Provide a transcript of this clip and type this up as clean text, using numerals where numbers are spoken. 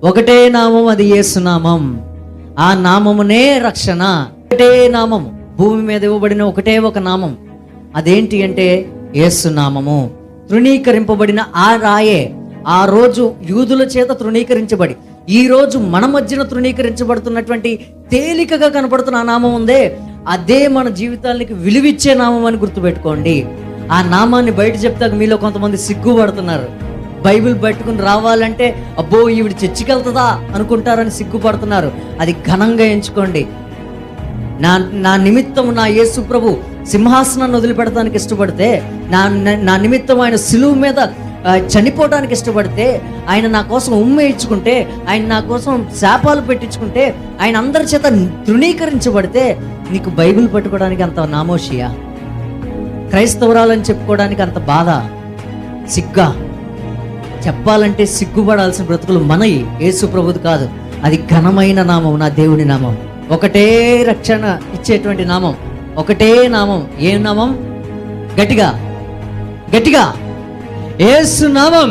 ఒకటే నామం, అది యేసు నామం. ఆ నామమునే రక్షణ. ఒకటే నామం, భూమి మీద ఇవ్వబడిన ఒకటే ఒక నామం. అదేంటి అంటే యేసు నామము. తృణీకరింపబడిన ఆ రాయే ఆ రోజు యూదుల చేత తృణీకరించబడి ఈ రోజు మన మధ్యన తృణీకరించబడుతున్నటువంటి తేలికగా కనపడుతున్న ఆ నామం ఉందే, అదే మన జీవితానికి విలువిచ్చే నామం అని గుర్తుపెట్టుకోండి. ఆ నామాన్ని బయట చెప్తాక మీలో కొంతమంది సిగ్గుపడుతున్నారు. బైబిల్ పట్టుకుని రావాలంటే అబ్బో ఈవిడ చర్చికి వెళ్తుందా అనుకుంటారని సిగ్గుపడుతున్నారు. అది ఘనంగా ఎంచుకోండి. నా నిమిత్తం నా యేసు ప్రభు సింహాసనాన్ని వదిలిపెడతానికి ఇష్టపడితే, నా నిమిత్తం ఆయన సిలువ మీద చనిపోవడానికి ఇష్టపడితే, ఆయన నా కోసం ఉమ్మేయించుకుంటే, ఆయన నా కోసం శాపాలు పెట్టించుకుంటే, ఆయన అందరి చేత తృణీకరించబడితే నీకు బైబిల్ పట్టుకోవడానికి అంత నామోషియా? క్రైస్తవురాలని చెప్పుకోవడానికి అంత బాధ, సిగ్గా? చెప్పాలంటే సిగ్గుపడాల్సిన బ్రతుకులు మనయి, యేసు ప్రభుది కాదు. అది ఘనమైన నామం, నా దేవుని నామం. ఒకటే రక్షణ ఇచ్చేటువంటి నామం, ఒకటే నామం. ఏ నామం? గట్టిగా గట్టిగా యేసు నామం.